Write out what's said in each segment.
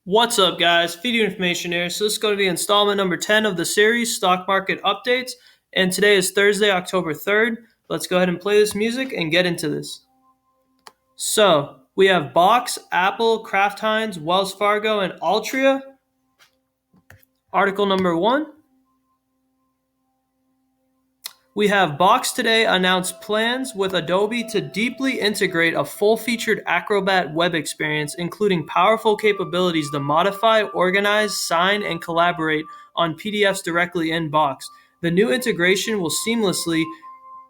What's up, guys? Feed you information here. So this is going to be installment number 10 of the series, Stock Market Updates. And today is Thursday, October 3rd. Let's go ahead and play this music and get into this. So we have Box, Apple, Kraft Heinz, Wells Fargo, and Altria. Article number 1. We have Box today announced plans with Adobe to deeply integrate a full-featured Acrobat web experience, including powerful capabilities to modify, organize, sign, and collaborate on PDFs directly in Box. The new integration will seamlessly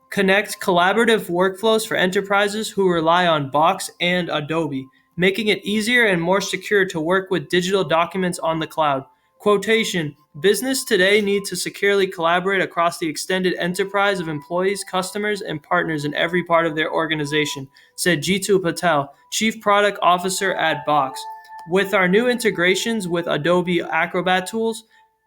connect collaborative workflows for enterprises who rely on Box and Adobe, making it easier and more secure to work with digital documents on the cloud. Quotation: business today need to securely collaborate across the extended enterprise of employees, customers, and partners in every part of their organization, said Jitu Patel, Chief Product Officer at Box. With our new integrations with Adobe Acrobat tools,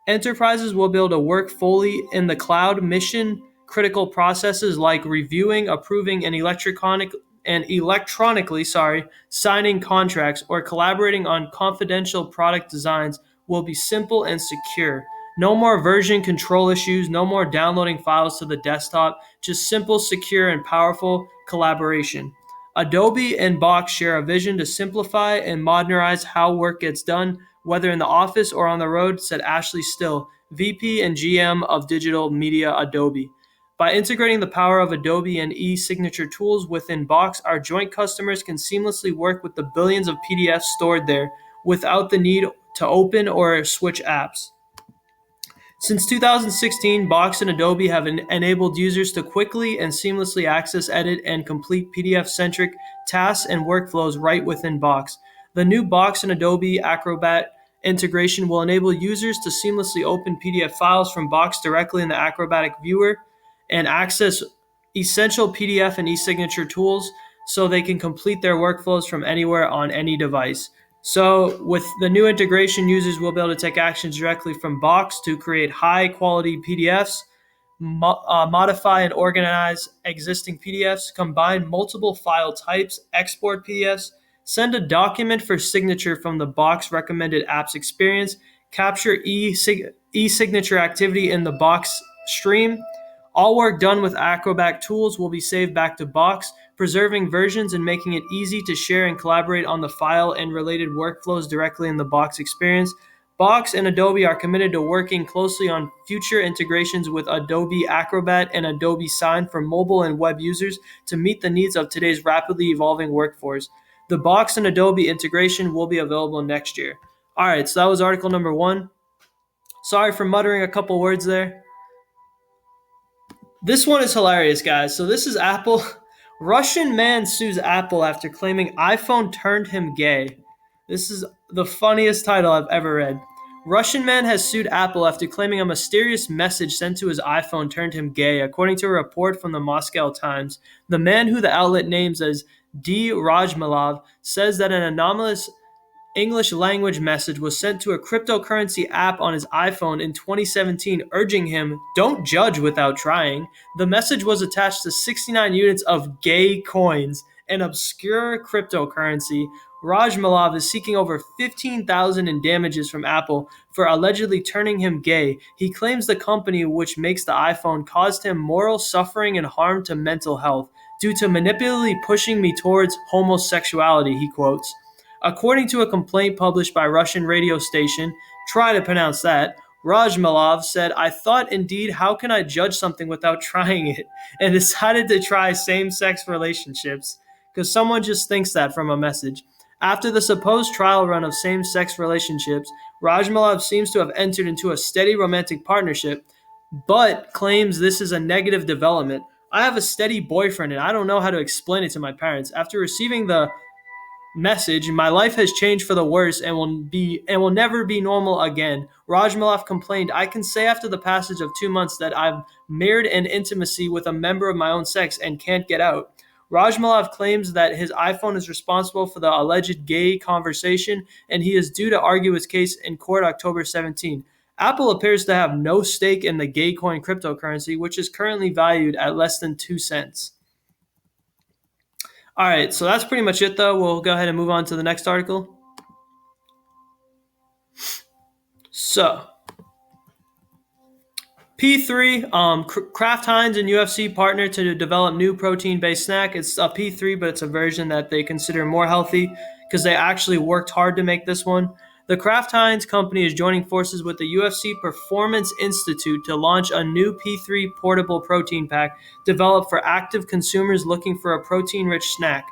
enterprises will be able to work fully in the cloud. Mission critical processes like reviewing, approving, and electronically signing contracts or collaborating on confidential product designs will be simple and secure. No more version control issues, no more downloading files to the desktop, just simple, secure, and powerful collaboration. Adobe and Box share a vision to simplify and modernize how work gets done, whether in the office or on the road, said Ashley Still, VP and GM of Digital Media Adobe. By integrating the power of Adobe and e-signature tools within Box, our joint customers can seamlessly work with the billions of PDFs stored there without the need to open or switch apps. Since 2016, Box and Adobe have enabled users to quickly and seamlessly access, edit, and complete PDF-centric tasks and workflows right within Box. The new Box and Adobe Acrobat integration will enable users to seamlessly open PDF files from Box directly in the Acrobatic viewer and access essential PDF and e-signature tools so they can complete their workflows from anywhere on any device. So with the new integration, users will be able to take actions directly from Box to create high-quality PDFs, modify and organize existing PDFs, combine multiple file types, export PDFs, send a document for signature from the Box recommended apps experience, capture e-signature activity in the Box stream. All work done with Acrobat tools will be saved back to Box, preserving versions and making it easy to share and collaborate on the file and related workflows directly in the Box experience. Box and Adobe are committed to working closely on future integrations with Adobe Acrobat and Adobe Sign for mobile and web users to meet the needs of today's rapidly evolving workforce. The Box and Adobe integration will be available next year. All right, so that was article number 1. Sorry for muttering a couple words there. This one is hilarious, guys. So this is Apple. Russian man sues Apple after claiming iPhone turned him gay. This is the funniest title I've ever read. Russian man has sued Apple after claiming a mysterious message sent to his iPhone turned him gay, according to a report from the Moscow Times. The man, who the outlet names as D. Rajmalov, says that an anomalous English language message was sent to a cryptocurrency app on his iPhone in 2017, urging him, "Don't judge without trying." The message was attached to 69 units of gay coins, an obscure cryptocurrency. Rajmalov is seeking over $15,000 in damages from Apple for allegedly turning him gay. He claims the company which makes the iPhone caused him moral suffering and harm to mental health due to manipulatively pushing me towards homosexuality, he quotes. According to a complaint published by Russian radio station, try to pronounce that, Rajmalov said, "I thought, indeed, how can I judge something without trying it?" and decided to try same-sex relationships, because someone just thinks that from a message. After the supposed trial run of same-sex relationships, Rajmalov seems to have entered into a steady romantic partnership, but claims this is a negative development. "I have a steady boyfriend, and I don't know how to explain it to my parents. After receiving the message, my life has changed for the worse and will never be normal again," Rajmalov complained. "I can say after the passage of 2 months that I've married an intimacy with a member of my own sex and can't get out." Rajmalov claims that his iPhone is responsible for the alleged gay conversation, and he is due to argue his case in court October 17. Apple appears to have no stake in the gay coin cryptocurrency, which is currently valued at less than 2 cents. All right, so that's pretty much it, though. We'll go ahead and move on to the next article. So, P3, Kraft Heinz and UFC partner to develop new protein-based snack. It's a P3, but it's a version that they consider more healthy because they actually worked hard to make this one. The Kraft Heinz company is joining forces with the UFC Performance Institute to launch a new P3 portable protein pack developed for active consumers looking for a protein-rich snack.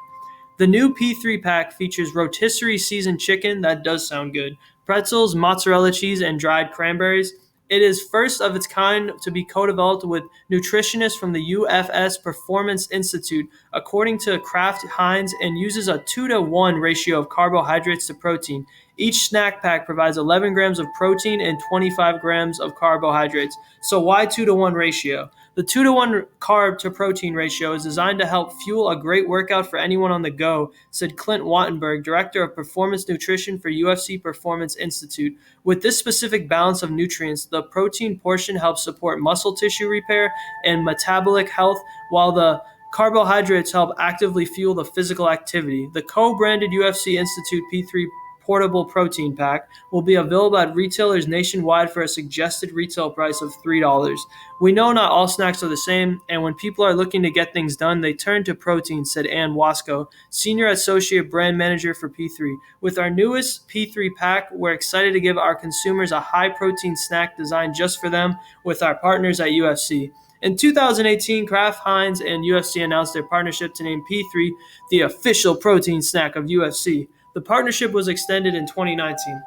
The new P3 pack features rotisserie seasoned chicken, that does sound good, pretzels, mozzarella cheese, and dried cranberries. It is first of its kind to be co-developed with nutritionists from the UFS Performance Institute, according to Kraft Heinz, and uses a 2-to-1 ratio of carbohydrates to protein. Each snack pack provides 11 grams of protein and 25 grams of carbohydrates. So why 2-to-1 ratio? The 2-to-1 carb to protein ratio is designed to help fuel a great workout for anyone on the go, said Clint Wattenberg, director of performance nutrition for UFC Performance Institute. With this specific balance of nutrients, the protein portion helps support muscle tissue repair and metabolic health, while the carbohydrates help actively fuel the physical activity. The co-branded UFC Institute P3 portable protein pack will be available at retailers nationwide for a suggested retail price of $3. We know not all snacks are the same, and when people are looking to get things done, they turn to protein, said Ann Wasco, Senior Associate Brand Manager for P3. With our newest P3 pack, we're excited to give our consumers a high-protein snack designed just for them with our partners at UFC. In 2018, Kraft Heinz and UFC announced their partnership to name P3 the official protein snack of UFC. The partnership was extended in 2019.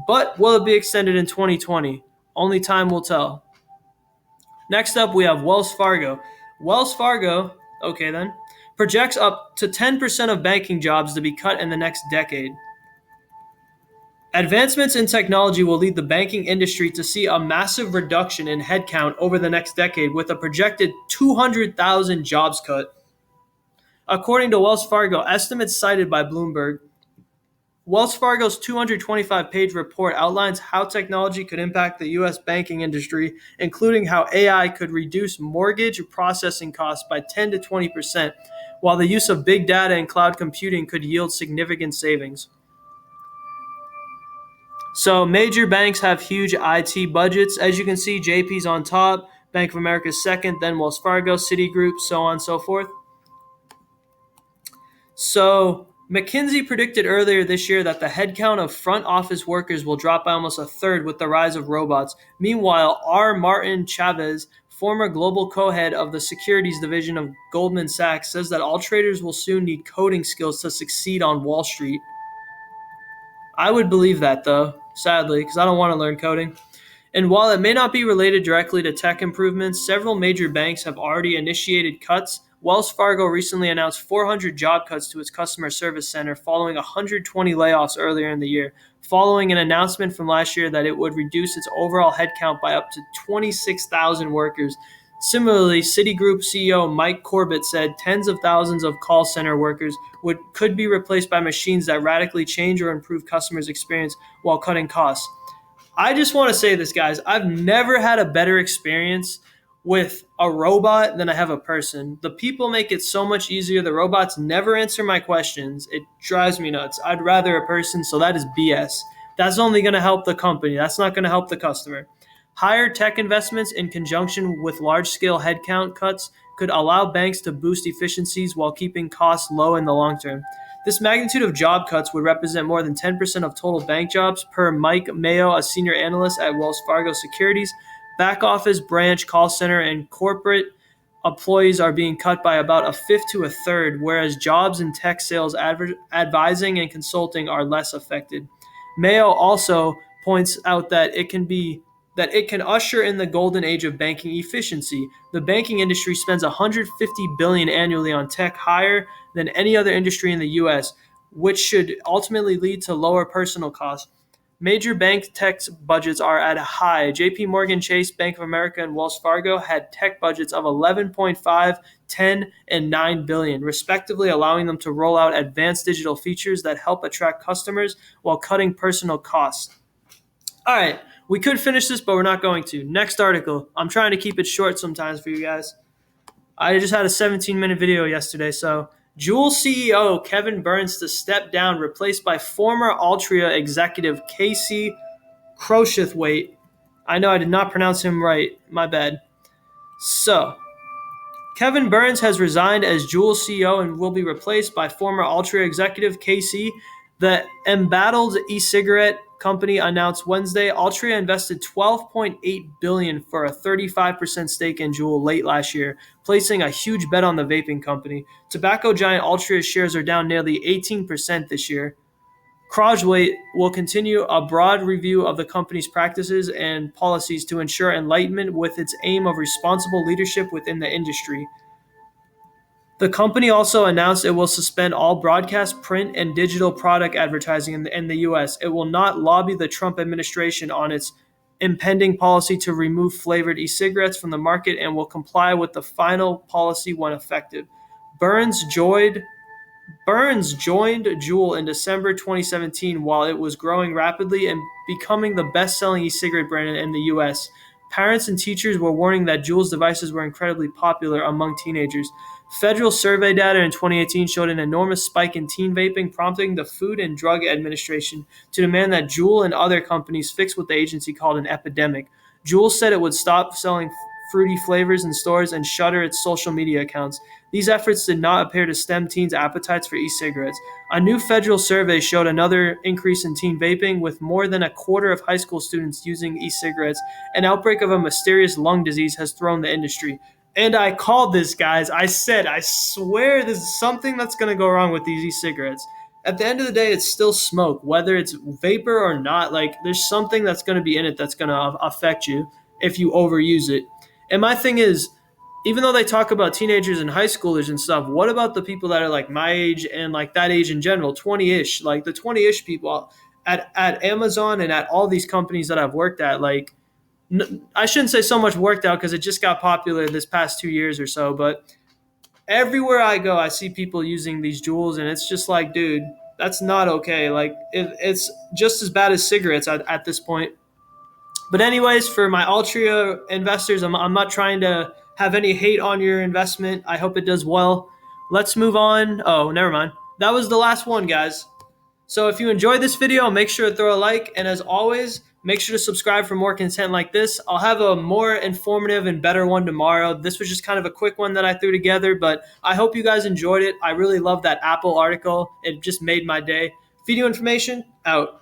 But will it be extended in 2020? Only time will tell. Next up, we have Wells Fargo. Wells Fargo, projects up to 10% of banking jobs to be cut in the next decade. Advancements in technology will lead the banking industry to see a massive reduction in headcount over the next decade, with a projected 200,000 jobs cut. According to Wells Fargo, estimates cited by Bloomberg, Wells Fargo's 225-page report outlines how technology could impact the U.S. banking industry, including how AI could reduce mortgage processing costs by 10 to 20%, while the use of big data and cloud computing could yield significant savings. So major banks have huge IT budgets. As you can see, JP's on top, Bank of America's second, then Wells Fargo, Citigroup, so on and so forth. So McKinsey predicted earlier this year that the headcount of front office workers will drop by almost a third with the rise of robots. Meanwhile, R. Martin Chavez, former global co-head of the securities division of Goldman Sachs, says that all traders will soon need coding skills to succeed on Wall Street. I would believe that, though, sadly, because I don't want to learn coding. And while it may not be related directly to tech improvements, several major banks have already initiated cuts. Wells Fargo recently announced 400 job cuts to its customer service center following 120 layoffs earlier in the year, following an announcement from last year that it would reduce its overall headcount by up to 26,000 workers. Similarly, Citigroup CEO Mike Corbett said tens of thousands of call center workers could be replaced by machines that radically change or improve customers' experience while cutting costs. I just want to say this, guys. I've never had a better experience with a robot than I have a person. The people make it so much easier. The robots never answer my questions. It drives me nuts. I'd rather a person, so that is BS. That's only going to help the company. That's not going to help the customer. Higher tech investments in conjunction with large-scale headcount cuts could allow banks to boost efficiencies while keeping costs low in the long term. This magnitude of job cuts would represent more than 10% of total bank jobs, per Mike Mayo, a senior analyst at Wells Fargo Securities. Back office, branch, call center, and corporate employees are being cut by about a fifth to a third, whereas jobs in tech sales, advising, and consulting are less affected. Mayo also points out that it can usher in the golden age of banking efficiency. The banking industry spends $150 billion annually on tech, higher than any other industry in the U.S., which should ultimately lead to lower personal costs. Major bank tech budgets are at a high. JP Morgan Chase, Bank of America, and Wells Fargo had tech budgets of 11.5, 10, and 9 billion, respectively, allowing them to roll out advanced digital features that help attract customers while cutting personal costs. All right, we could finish this, but we're not going to. Next article. I'm trying to keep it short sometimes for you guys. I just had a 17-minute video yesterday, so Joule CEO Kevin Burns to step down, replaced by former Altria executive Casey Crowshithwaite. I know I did not pronounce him right. My bad. So, Kevin Burns has resigned as Joule CEO and will be replaced by former Altria executive Casey. The embattled e-cigarette company announced Wednesday Altria invested $12.8 billion for a 35% stake in Joule late last year, placing a huge bet on the vaping company. Tobacco giant Altria's shares are down nearly 18% this year. Crowshithwaite will continue a broad review of the company's practices and policies to ensure enlightenment with its aim of responsible leadership within the industry. The company also announced it will suspend all broadcast, print, and digital product advertising in the U.S. It will not lobby the Trump administration on its impending policy to remove flavored e-cigarettes from the market and will comply with the final policy when effective. Burns joined Joule in December 2017 while it was growing rapidly and becoming the best-selling e-cigarette brand in the U.S. Parents and teachers were warning that Joule's devices were incredibly popular among teenagers. Federal survey data in 2018 showed an enormous spike in teen vaping, prompting the Food and Drug Administration to demand that Joule and other companies fix what the agency called an epidemic. Joule said it would stop selling fruity flavors in stores and shutter its social media accounts. These efforts did not appear to stem teens' appetites for e-cigarettes. A new federal survey showed another increase in teen vaping, with more than a quarter of high school students using e-cigarettes. An outbreak of a mysterious lung disease has thrown the industry. And I called this, guys. I said, I swear there's something that's going to go wrong with these e-cigarettes. At the end of the day, it's still smoke, whether it's vapor or not. Like, there's something that's going to be in it that's going to affect you if you overuse it. And my thing is, even though they talk about teenagers and high schoolers and stuff, what about the people that are like my age and like that age in general, 20-ish, like the 20-ish people at Amazon and at all these companies that I've worked at, like, I shouldn't say so much worked out because it just got popular this past 2 years or so, but everywhere I go, I see people using these Joules, and it's just like, dude, that's not okay. Like, it's just as bad as cigarettes at this point. But anyways, for my Altria investors, I'm not trying to have any hate on your investment. I hope it does well. Let's move on. Oh, never mind. That was the last one, guys. So if you enjoyed this video, make sure to throw a like. And as always, make sure to subscribe for more content like this. I'll have a more informative and better one tomorrow. This was just kind of a quick one that I threw together, but I hope you guys enjoyed it. I really love that Apple article. It just made my day. Feed you information, out.